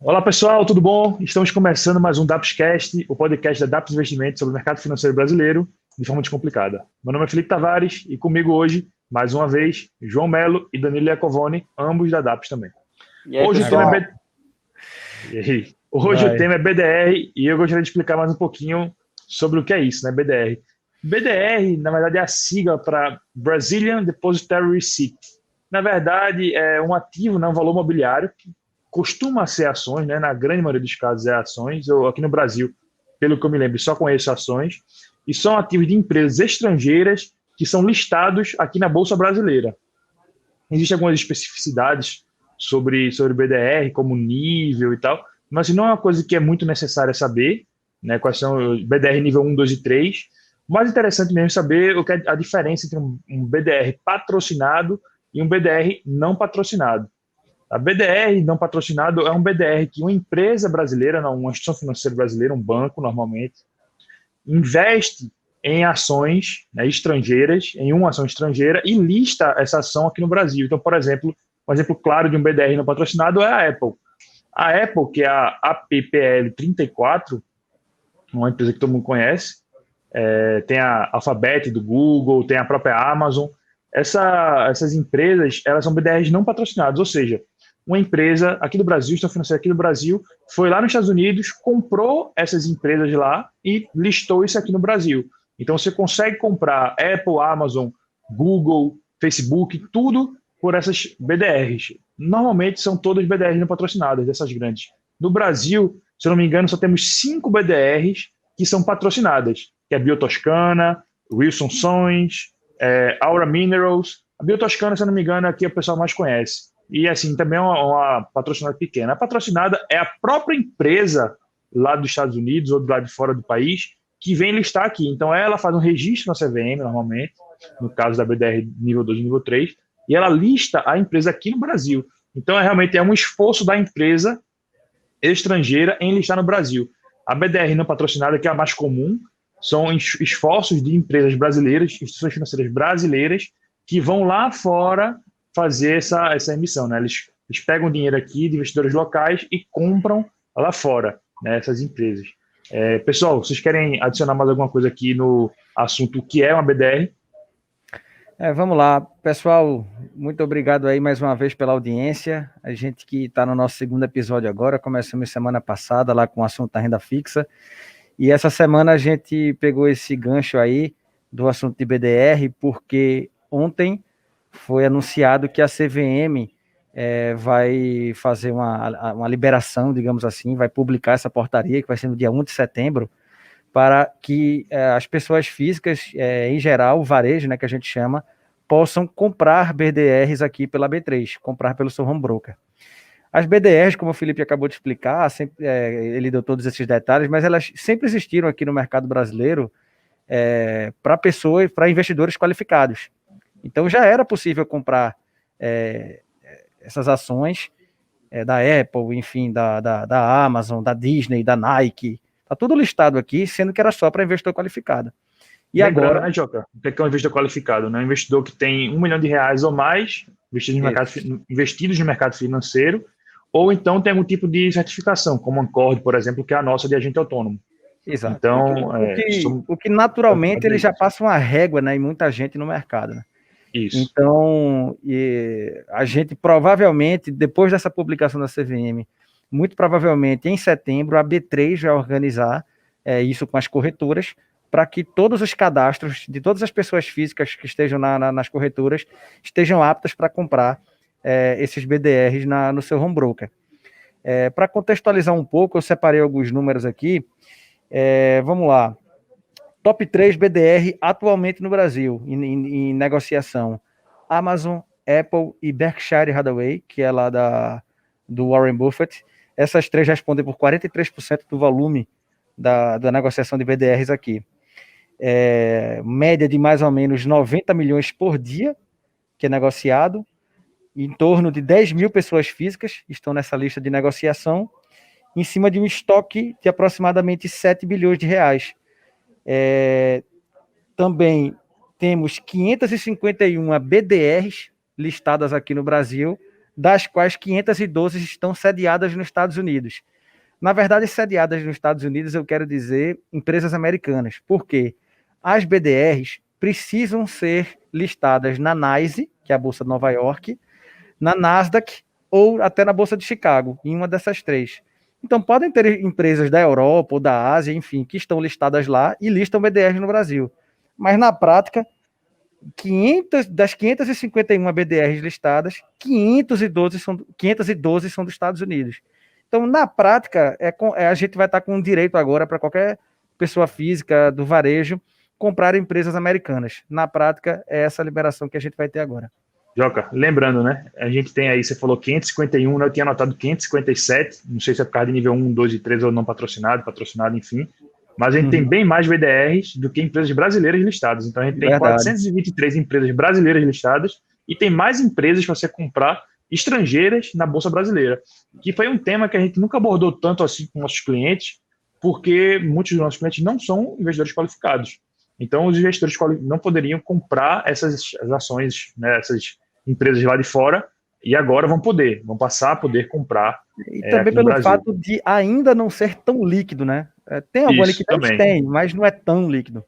Olá pessoal, tudo bom? Estamos começando mais um Dapscast, o podcast da Daps Investimentos sobre o mercado financeiro brasileiro de forma descomplicada. Meu nome é Felipe Tavares e comigo hoje, mais uma vez, João Melo e Danilo Iacovoni, ambos da Daps também. E aí, Hoje o tema é, pessoal? B... e aí? Hoje o Vai. tema é BDR e eu gostaria de explicar mais um pouquinho sobre o que é isso, né? BDR. BDR, na verdade, é a sigla para Brazilian Depositary Receipt. Na verdade, é um ativo, né, um valor mobiliário costuma ser ações, né? Na grande maioria dos casos é ações. Eu, aqui no Brasil, pelo que eu me lembro, só conheço ações. E são ativos de empresas estrangeiras que são listados aqui na Bolsa Brasileira. Existem algumas especificidades sobre BDR, como nível e tal, mas não é uma coisa que é muito necessária saber, né? Quais são o BDR nível 1, 2 e 3. O mais interessante mesmo é saber o que é a diferença entre um BDR patrocinado e um BDR não patrocinado. A BDR não patrocinado é um BDR que uma empresa brasileira, não, uma instituição financeira brasileira, um banco normalmente, investe em ações, né, estrangeiras, em uma ação estrangeira e lista essa ação aqui no Brasil. Então, por exemplo, um exemplo claro de um BDR não patrocinado é a Apple. A Apple, que é a APPL 34, uma empresa que todo mundo conhece, tem a Alphabet do Google, tem a própria Amazon. Essas empresas, elas são BDRs não patrocinados, ou seja, uma empresa aqui do Brasil, instituição financeira aqui do Brasil, foi lá nos Estados Unidos, comprou essas empresas lá e listou isso aqui no Brasil. Então você consegue comprar Apple, Amazon, Google, Facebook, tudo por essas BDRs. Normalmente são todas BDRs não patrocinadas, dessas grandes. No Brasil, se eu não me engano, só temos 5 BDRs que são patrocinadas, que é a Biotoscana, Wilson Sons, Aura Minerals. A Biotoscana, se eu não me engano, é a que o pessoal mais conhece. E assim, também é uma patrocinada pequena. A patrocinada é a própria empresa lá dos Estados Unidos ou do lado de fora do país que vem listar aqui. Então ela faz um registro na CVM, normalmente, no caso da BDR nível 2 e nível 3, e ela lista a empresa aqui no Brasil. Então realmente é um esforço da empresa estrangeira em listar no Brasil. A BDR não patrocinada, que é a mais comum, são esforços de empresas brasileiras, instituições financeiras brasileiras, que vão lá fora fazer essa emissão. Né? Eles pegam dinheiro aqui de investidores locais e compram lá fora, né, essas empresas. Pessoal, vocês querem adicionar mais alguma coisa aqui no assunto o que é uma BDR? Vamos lá, pessoal, muito obrigado aí mais uma vez pela audiência. A gente que está no nosso segundo episódio agora, começamos semana passada lá com o assunto da renda fixa, e essa semana a gente pegou esse gancho aí do assunto de BDR, porque ontem foi anunciado que a CVM vai fazer uma liberação, digamos assim, vai publicar essa portaria, que vai ser no dia 1 de setembro, para que as pessoas físicas, em geral, o varejo, né, que a gente chama, possam comprar BDRs aqui pela B3, comprar pelo seu home broker. As BDRs, como o Felipe acabou de explicar, sempre, ele deu todos esses detalhes, mas elas sempre existiram aqui no mercado brasileiro para pessoas, para investidores qualificados. Então já era possível comprar essas ações da Apple, enfim, da Amazon, da Disney, da Nike. Está tudo listado aqui, sendo que era só para investidor qualificado. E Lembrando, agora, né, Joca, o que é um investidor qualificado? Né? Um investidor que tem R$ 1 milhão ou mais investidos no mercado financeiro, ou então tem algum tipo de certificação, como a Ancord, por exemplo, que é a nossa de agente autônomo. exato. Então, O que naturalmente ele já passa uma régua, né, em muita gente no mercado, né? Isso. Então, a gente provavelmente, depois dessa publicação da CVM, muito provavelmente em setembro, a B3 vai organizar isso com as corretoras, para que todos os cadastros de todas as pessoas físicas que estejam nas corretoras estejam aptas para comprar esses BDRs no seu home broker. Para contextualizar um pouco, eu separei alguns números aqui. Vamos lá. Top 3 BDR atualmente no Brasil, em negociação. Amazon, Apple e Berkshire Hathaway, que é lá do Warren Buffett. Essas três respondem por 43% do volume da negociação de BDRs aqui. Média de mais ou menos 90 milhões por dia, que é negociado. Em torno de 10 mil pessoas físicas estão nessa lista de negociação, em cima de um estoque de aproximadamente 7 bilhões de reais. Também temos 551 BDRs listadas aqui no Brasil das quais 512 estão sediadas nos Estados Unidos. Na verdade, sediadas nos Estados Unidos, eu quero dizer empresas americanas. Por quê? As BDRs precisam ser listadas na NYSE, que é a Bolsa de Nova York, na Nasdaq ou até na Bolsa de Chicago, em uma dessas três. Então, podem ter empresas da Europa ou da Ásia, enfim, que estão listadas lá e listam BDRs no Brasil. Mas, na prática, das 551 BDRs listadas, 512 são dos Estados Unidos. Então, na prática, a gente vai estar com direito agora para qualquer pessoa física do varejo comprar empresas americanas. Na prática, é essa liberação que a gente vai ter agora. Joca, lembrando, né? A gente tem aí, você falou 551, né? Eu tinha anotado 557, não sei se é por causa de nível 1, 2 e 3 ou não patrocinado, enfim. Mas a gente tem bem mais BDRs do que empresas brasileiras listadas. Então a gente tem 423 empresas brasileiras listadas e tem mais empresas para você comprar estrangeiras na Bolsa Brasileira, que foi um tema que a gente nunca abordou tanto assim com nossos clientes, porque muitos dos nossos clientes não são investidores qualificados. Então, os investidores não poderiam comprar essas ações, né, essas empresas lá de fora, e agora vão passar a poder comprar. E também pelo fato de ainda não ser tão líquido, né? Tem alguma liquidez? Tem, mas não é tão líquido.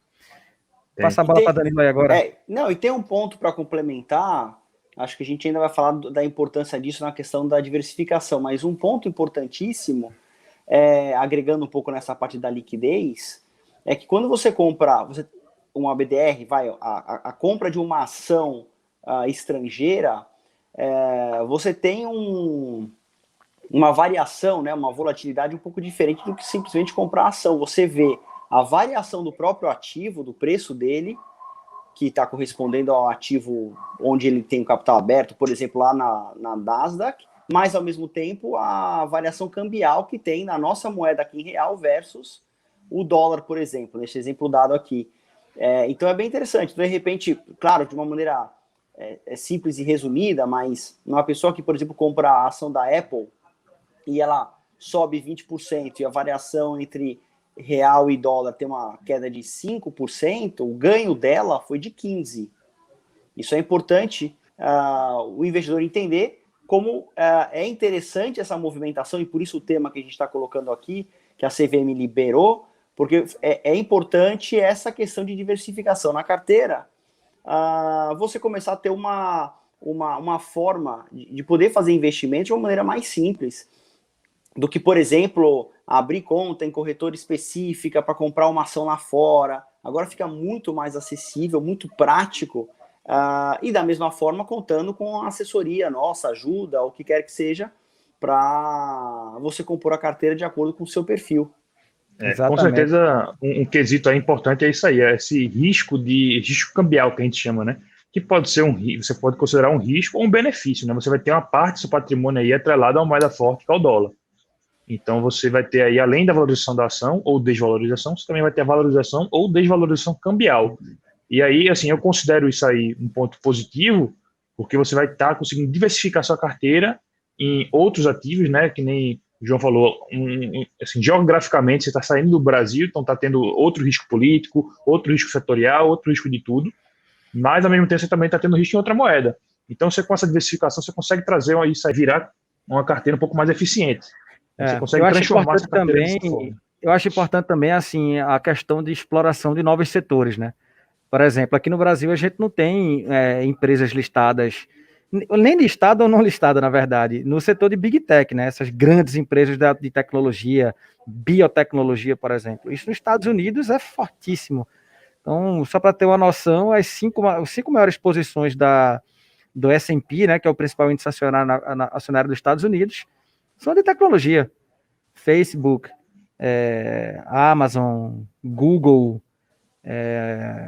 Passa a bola para Danilo aí agora. E tem um ponto para complementar. Acho que a gente ainda vai falar da importância disso na questão da diversificação, mas um ponto importantíssimo, agregando um pouco nessa parte da liquidez, é que quando você compra uma BDR, a compra de uma ação estrangeira, você tem uma variação, né, uma volatilidade um pouco diferente do que simplesmente comprar a ação. Você vê a variação do próprio ativo, do preço dele, que está correspondendo ao ativo onde ele tem o capital aberto, por exemplo, lá na Nasdaq, mas, ao mesmo tempo, a variação cambial que tem na nossa moeda aqui em real versus o dólar, por exemplo, nesse exemplo dado aqui. Então, é bem interessante. De repente, claro, de uma maneira simples e resumida, mas uma pessoa que, por exemplo, compra a ação da Apple e ela sobe 20% e a variação entre real e dólar tem uma queda de 5%, o ganho dela foi de 15%. Isso é importante o investidor entender como é interessante essa movimentação, e por isso o tema que a gente está colocando aqui, que a CVM liberou, porque é importante essa questão de diversificação na carteira, você começar a ter uma forma de poder fazer investimentos de uma maneira mais simples do que, por exemplo, abrir conta em corretora específica para comprar uma ação lá fora. Agora fica muito mais acessível, muito prático, e da mesma forma contando com a assessoria nossa, ajuda, o que quer que seja, para você compor a carteira de acordo com o seu perfil. Com certeza, um quesito aí importante é isso aí, esse risco cambial que a gente chama, né? Que pode ser você pode considerar um risco ou um benefício, né? Você vai ter uma parte do seu patrimônio aí atrelada a uma moeda forte, que é o dólar. Então, você vai ter aí, além da valorização da ação ou desvalorização, você também vai ter a valorização ou desvalorização cambial. E aí, assim, eu considero isso aí um ponto positivo, porque você vai estar conseguindo diversificar sua carteira em outros ativos, né? Que nem o João falou, assim, geograficamente você está saindo do Brasil, então está tendo outro risco político, outro risco setorial, outro risco de tudo, mas ao mesmo tempo você também está tendo risco em outra moeda. Então, você com essa diversificação, você consegue trazer isso aí, virar uma carteira um pouco mais eficiente. Você consegue transformar essa carteira dessa forma. Eu acho importante também, assim, a questão de exploração de novos setores, né? Por exemplo, aqui no Brasil a gente não tem empresas listadas, nem listada ou não listada, na verdade, no setor de Big Tech, né? Essas grandes empresas de tecnologia, biotecnologia, por exemplo. Isso nos Estados Unidos é fortíssimo. Então, só para ter uma noção, os cinco maiores posições do S&P, né, que é o principal índice acionário dos Estados Unidos, são de tecnologia. Facebook, Amazon, Google,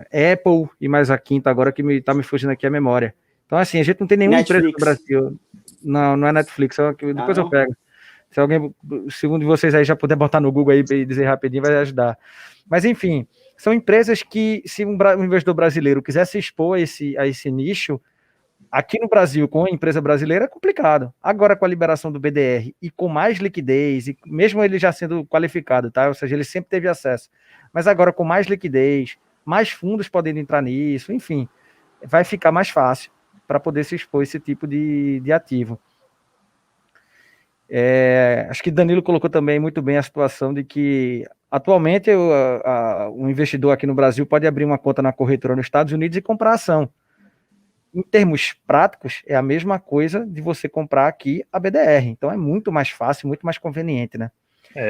Apple e mais a quinta agora que está me fugindo aqui a memória. Então, assim, a gente não tem nenhuma empresa no Brasil. Não é Netflix, depois eu pego. Se alguém, segundo de vocês aí, já puder botar no Google aí e dizer rapidinho, vai ajudar. Mas, enfim, são empresas que, se um investidor brasileiro quiser se expor a esse nicho, aqui no Brasil, com a empresa brasileira, é complicado. Agora, com a liberação do BDR e com mais liquidez, e mesmo ele já sendo qualificado, tá? Ou seja, ele sempre teve acesso. Mas agora, com mais liquidez, mais fundos podendo entrar nisso, enfim, vai ficar mais fácil para poder se expor a esse tipo de ativo. Acho que Danilo colocou também muito bem a situação de que, atualmente, o investidor aqui no Brasil pode abrir uma conta na corretora nos Estados Unidos e comprar ação. Em termos práticos, é a mesma coisa de você comprar aqui a BDR. Então, é muito mais fácil, muito mais conveniente, né?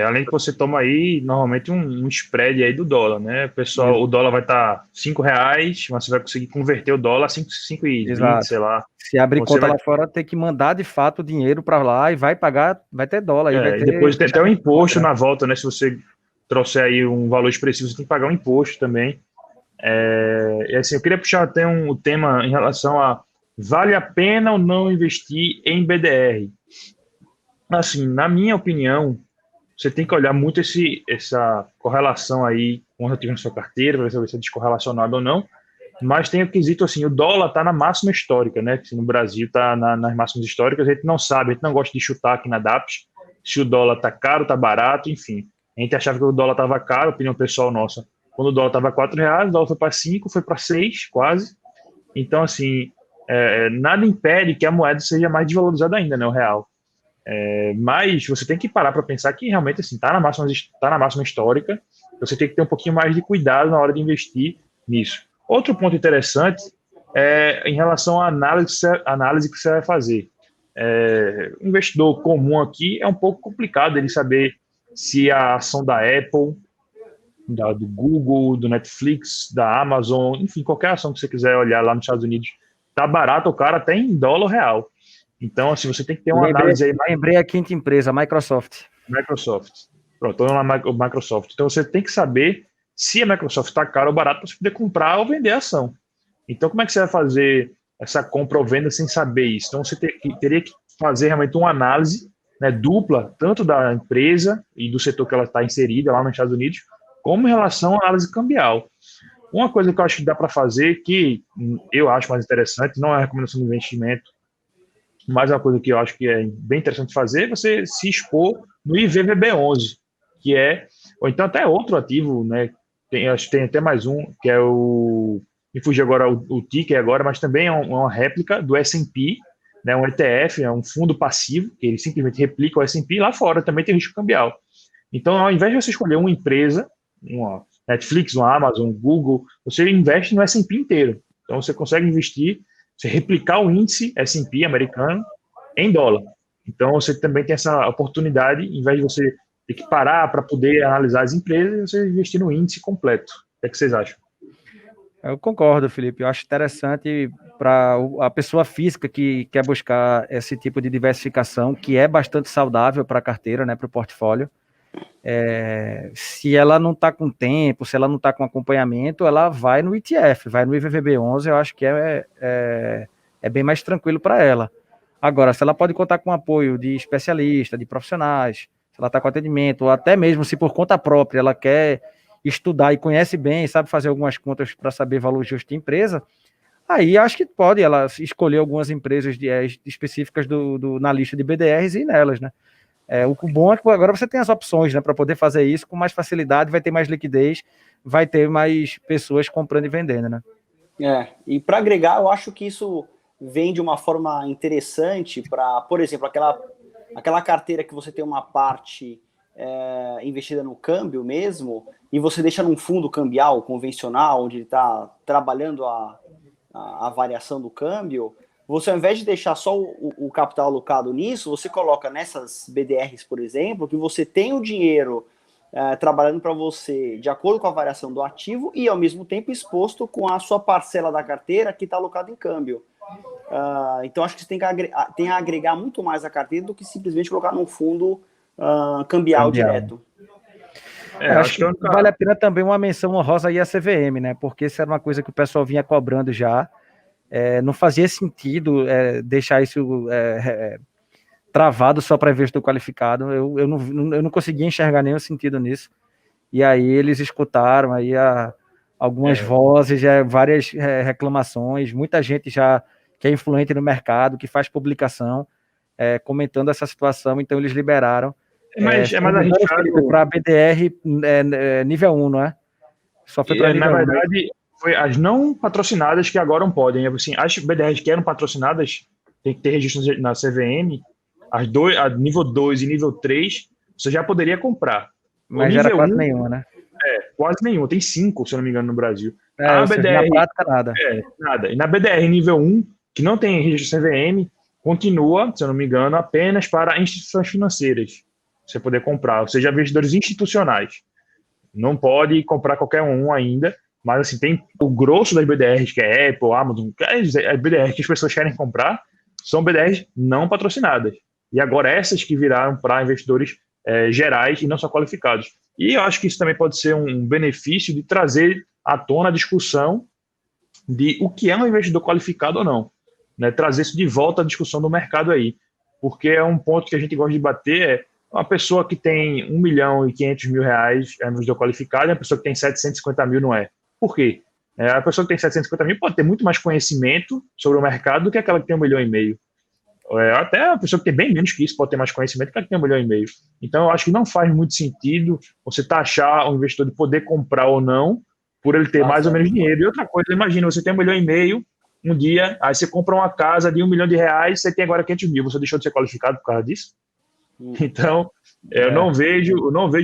Além que você toma aí, normalmente, um spread aí do dólar, né? Pessoal, o dólar vai estar R$5, mas você vai conseguir converter o dólar a 5,20, sei lá. Se abrir conta lá fora, tem que mandar, de fato, o dinheiro para lá e vai pagar, vai ter dólar. E depois tem até o imposto na volta, né? Se você trouxer aí um valor expressivo, você tem que pagar um imposto também. E assim, eu queria puxar até um tema em relação a vale a pena ou não investir em BDR? Assim, na minha opinião, você tem que olhar muito essa correlação aí quantitativa na sua carteira, para ver se é descorrelacionado ou não, mas tem o quesito assim, o dólar está na máxima histórica, né? Que no Brasil está nas máximas históricas, a gente não sabe, a gente não gosta de chutar aqui na DAPS, se o dólar está caro, está barato, enfim. A gente achava que o dólar estava caro, opinião pessoal nossa, quando o dólar estava R$4, o dólar foi para 5, foi para 6, quase. Então, assim, nada impede que a moeda seja mais desvalorizada ainda, né, o real. Mas você tem que parar para pensar que realmente assim, tá na máxima histórica, você tem que ter um pouquinho mais de cuidado na hora de investir nisso. Outro ponto interessante é em relação à análise que você vai fazer. O investidor comum aqui é um pouco complicado ele saber se a ação da Apple, do Google, do Netflix, da Amazon, enfim, qualquer ação que você quiser olhar lá nos Estados Unidos, tá barato, o cara até em dólar real. Então, assim, você tem que ter uma análise aí. Lembrei a quinta empresa, Microsoft. Pronto, estou na Microsoft. Então, você tem que saber se a Microsoft está cara ou barato para você poder comprar ou vender a ação. Então, como é que você vai fazer essa compra ou venda sem saber isso? Então, você teria que fazer realmente uma análise, né, dupla, tanto da empresa e do setor que ela está inserida lá nos Estados Unidos, como em relação à análise cambial. Uma coisa que eu acho que dá para fazer, que eu acho mais interessante, não é recomendação de investimento, mas é uma coisa que eu acho que é bem interessante fazer, é você se expor no IVVB11, que ou então até outro ativo, né? Acho que tem até mais um, que é me fugiu agora o ticker agora, mas também é uma réplica do S&P, né? Um ETF, é um fundo passivo, que ele simplesmente replica o S&P, lá fora também tem risco cambial. Então, ao invés de você escolher uma empresa, uma Netflix, uma Amazon, um Google, você investe no S&P inteiro. Então, você consegue investir, você replicar o índice S&P americano em dólar. Então, você também tem essa oportunidade, em vez de você ter que parar para poder analisar as empresas, você investir no índice completo. O que vocês acham? Eu concordo, Felipe. Eu acho interessante para a pessoa física que quer buscar esse tipo de diversificação, que é bastante saudável para a carteira, né, para o portfólio. Se ela não está com tempo, se ela não está com acompanhamento, ela vai no ETF, vai no IVVB11, eu acho que é bem mais tranquilo para ela. Agora, se ela pode contar com apoio de especialistas, de profissionais, se ela está com atendimento, ou até mesmo se por conta própria ela quer estudar e conhece bem, sabe fazer algumas contas para saber valor justo de empresa, aí acho que pode ela escolher algumas empresas específicas na lista de BDRs e ir nelas, né? O bom é que agora você tem as opções, né, para poder fazer isso com mais facilidade, vai ter mais liquidez, vai ter mais pessoas comprando e vendendo, né? E para agregar, eu acho que isso vem de uma forma interessante para, por exemplo, aquela carteira que você tem uma parte investida no câmbio mesmo, e você deixa num fundo cambial convencional, onde ele está trabalhando a variação do câmbio. Você, ao invés de deixar só o capital alocado nisso, você coloca nessas BDRs, por exemplo, que você tem o dinheiro trabalhando para você de acordo com a variação do ativo e, ao mesmo tempo, exposto com a sua parcela da carteira que está alocada em câmbio. Então, acho que você tem a agregar muito mais a carteira do que simplesmente colocar num fundo cambial direto. Acho que vale a pena também uma menção honrosa aí à CVM, né? Porque isso era uma coisa que o pessoal vinha cobrando já. Não fazia sentido deixar isso travado só para investidor qualificado. Eu não conseguia enxergar nenhum sentido nisso. E aí eles escutaram aí algumas vozes, várias reclamações, muita gente já que é influente no mercado, que faz publicação, comentando essa situação, então eles liberaram. Mas arriscado para BDR nível 1, não é? Só foi para nível 1. Na verdade, foi as não patrocinadas que agora não podem. Assim, as BDRs que eram patrocinadas tem que ter registro na CVM. a nível 2 e nível 3, você já poderia comprar. Mas já era quase nenhuma, né? Quase nenhuma. Tem 5, se eu não me engano, no Brasil. Ou seja, na prática, nada. Nada. E na BDR nível 1, que não tem registro CVM, continua, se eu não me engano, apenas para instituições financeiras. Você poder comprar, ou seja, investidores institucionais. Não pode comprar qualquer um ainda, mas assim, tem o grosso das BDRs, que é Apple, Amazon, as BDRs que as pessoas querem comprar, são BDRs não patrocinadas. E agora essas que viraram para investidores gerais e não só qualificados. E eu acho que isso também pode ser um benefício de trazer à tona a discussão de o que é um investidor qualificado ou não. Né? Trazer isso de volta à discussão do mercado aí. Porque é um ponto que a gente gosta de bater, uma pessoa que tem 1.500.000 reais é um investidor qualificado, e a pessoa que tem 750 mil não é. Por quê? A pessoa que tem 750 mil pode ter muito mais conhecimento sobre o mercado do que aquela que tem 1,5 milhão. Até a pessoa que tem bem menos que isso pode ter mais conhecimento do que aquela que tem 1,5 milhão. Então, eu acho que não faz muito sentido você taxar o investidor de poder comprar ou não por ele ter mais ou menos dinheiro. E outra coisa, imagina, você tem 1,5 milhão um dia, aí você compra uma casa de 1 milhão de reais, você tem agora 500 mil, você deixou de ser qualificado por causa disso? Então, eu não vejo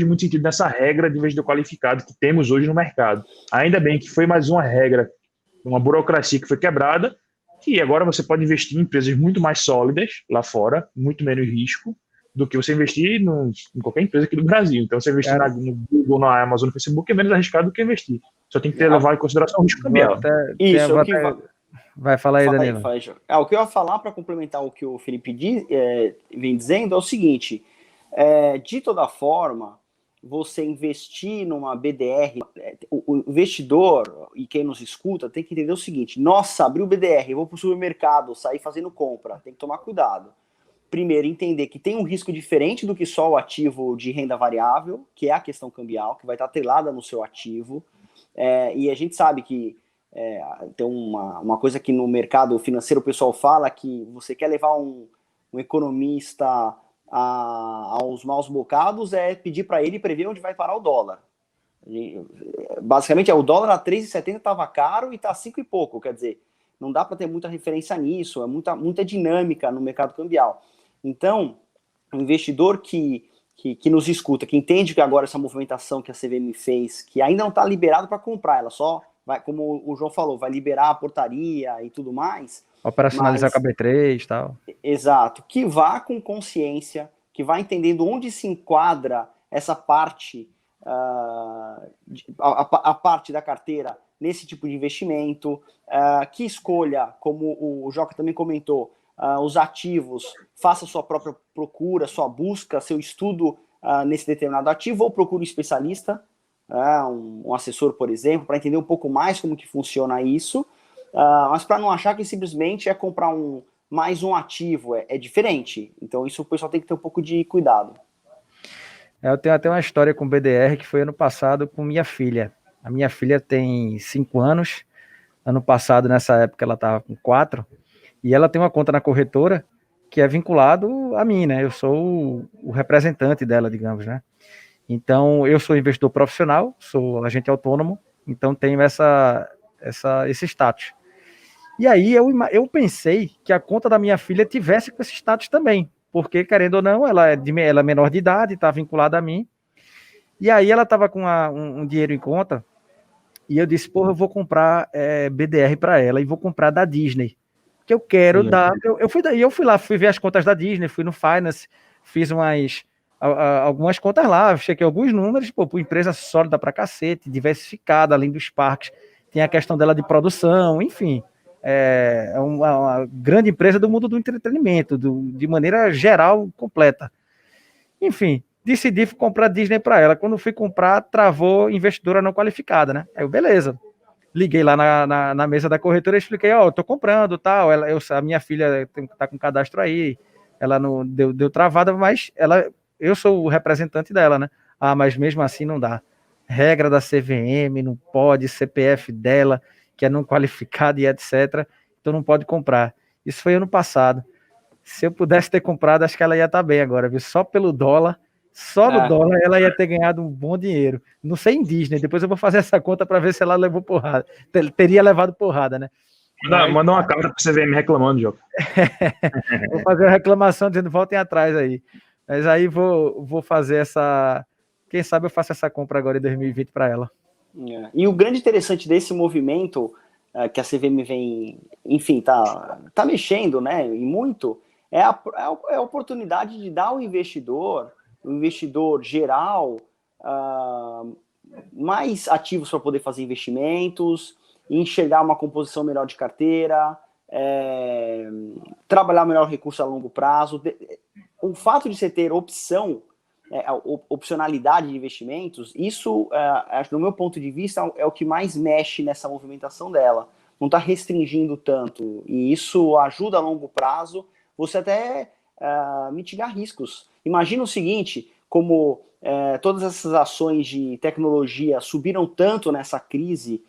muito sentido nessa regra de investidor qualificado que temos hoje no mercado. Ainda bem que foi mais uma regra, uma burocracia que foi quebrada, que agora você pode investir em empresas muito mais sólidas lá fora, muito menos risco, do que você investir em qualquer empresa aqui do Brasil. Então, você investir no Google, na Amazon, no Facebook é menos arriscado do que investir. Só tem que levar em consideração o risco cambial. Vai falar aí, Danilo. O que eu ia falar para complementar o que o Felipe vem dizendo é o seguinte: de toda forma, você investir numa BDR, o investidor e quem nos escuta tem que entender o seguinte: nossa, abri o BDR, eu vou para o supermercado, sair fazendo compra, tem que tomar cuidado. Primeiro, entender que tem um risco diferente do que só o ativo de renda variável, que é a questão cambial, que vai estar atrelada no seu ativo. E a gente sabe que tem uma coisa que no mercado financeiro o pessoal fala, que você quer levar um economista aos maus bocados, é pedir para ele prever onde vai parar o dólar. Basicamente, o dólar a 3,70 estava caro e está 5 e pouco, quer dizer, não dá para ter muita referência nisso, é muita dinâmica no mercado cambial. Então, o investidor que nos escuta, que entende que agora essa movimentação que a CVM fez, que ainda não está liberado para comprar, ela só vai, como o João falou, vai liberar a portaria e tudo mais. Operacionalizar com a B3 e tal. Exato. Que vá com consciência, que vá entendendo onde se enquadra essa parte, a parte da carteira nesse tipo de investimento, que escolha, como o Joca também comentou, os ativos, faça sua própria procura, sua busca, seu estudo nesse determinado ativo, ou procure um especialista, um assessor, por exemplo, para entender um pouco mais como que funciona isso, mas para não achar que simplesmente é comprar mais um ativo, é diferente. Então isso o pessoal tem que ter um pouco de cuidado. Eu tenho até uma história com o BDR que foi ano passado com minha filha. A minha filha tem 5 anos, ano passado nessa época ela estava com 4, e ela tem uma conta na corretora que é vinculado a mim, né? Eu sou o representante dela, digamos, né? Então, eu sou investidor profissional, sou agente autônomo, então tenho esse status. E aí eu pensei que a conta da minha filha tivesse com esse status também, porque, querendo ou não, ela é menor de idade, está vinculada a mim. E aí ela estava com um dinheiro em conta, e eu disse, porra, eu vou comprar BDR para ela, e vou comprar da Disney, que eu quero dar... Eu fui lá, fui ver as contas da Disney, fui no Finance, fiz algumas contas lá, chequei alguns números, empresa sólida pra cacete, diversificada, além dos parques, tem a questão dela de produção, enfim, é uma grande empresa do mundo do entretenimento, de maneira geral, completa. Enfim, decidi comprar Disney para ela. Quando fui comprar, travou investidora não qualificada, né? Aí eu, beleza. Liguei lá na mesa da corretora e expliquei, eu tô comprando, tal, a minha filha tá com cadastro aí, ela não deu travada, mas eu sou o representante dela, né? Mas mesmo assim não dá. Regra da CVM, não pode, CPF dela, que é não qualificado e etc. Então não pode comprar. Isso foi ano passado. Se eu pudesse ter comprado, acho que ela ia estar bem agora, viu? Só pelo dólar, no dólar ela ia ter ganhado um bom dinheiro. Não sei em Disney, depois eu vou fazer essa conta para ver se ela levou porrada. Teria levado porrada, né? Manda uma carta para você ver me reclamando, Joca. Vou fazer uma reclamação dizendo voltem atrás aí. Mas aí vou fazer essa... Quem sabe eu faço essa compra agora em 2020 para ela. E o grande interessante desse movimento que a CVM vem, enfim, tá mexendo, né, e muito, é a oportunidade de dar ao investidor, o investidor geral, mais ativos para poder fazer investimentos, enxergar uma composição melhor de carteira, trabalhar melhor recurso a longo prazo. O fato de você ter opcionalidade de investimentos, isso, no meu ponto de vista, é o que mais mexe nessa movimentação dela. Não está restringindo tanto, e isso ajuda a longo prazo você até mitigar riscos. Imagina o seguinte, como todas essas ações de tecnologia subiram tanto nessa crise,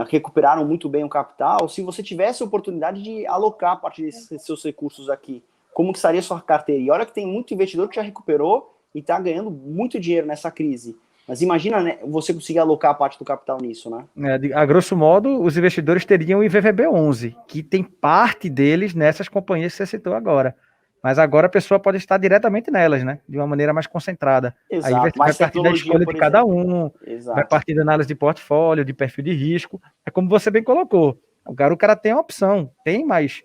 recuperaram muito bem o capital, se você tivesse a oportunidade de alocar parte desses seus recursos aqui, como que estaria a sua carteira? E olha que tem muito investidor que já recuperou e está ganhando muito dinheiro nessa crise. Mas imagina, né, você conseguir alocar a parte do capital nisso, né? A grosso modo, os investidores teriam o IVVB11, que tem parte deles nessas companhias que você citou agora. Mas agora a pessoa pode estar diretamente nelas, né? De uma maneira mais concentrada. Exato. Aí vai partir da escolha de cada um, Exato. vai partir da análise de portfólio, de perfil de risco. É como você bem colocou. O cara tem a opção, tem mais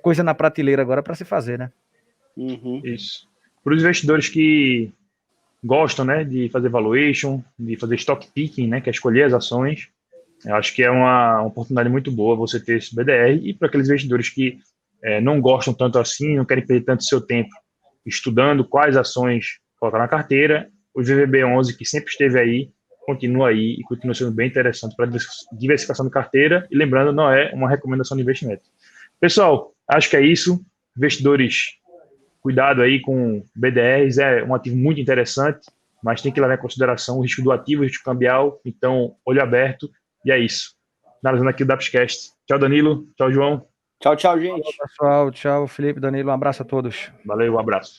coisa na prateleira agora para se fazer, né? Uhum. Isso. Para os investidores que gostam, né, de fazer valuation, de fazer stock picking, né, que é escolher as ações, eu acho que é uma oportunidade muito boa você ter esse BDR. E para aqueles investidores que não gostam tanto assim, não querem perder tanto seu tempo estudando quais ações colocar na carteira, o VVB11, que sempre esteve aí, continua aí e continua sendo bem interessante para diversificação de carteira. E lembrando, não é uma recomendação de investimento. Pessoal, acho que é isso. Investidores, cuidado aí com BDRs, é um ativo muito interessante, mas tem que levar em consideração o risco do ativo, o risco cambial. Então, olho aberto, e é isso. Analisando aqui o Dapscast. Tchau, Danilo. Tchau, João. Tchau, gente. Tchau, pessoal. Tchau, Felipe, Danilo. Um abraço a todos. Valeu, um abraço.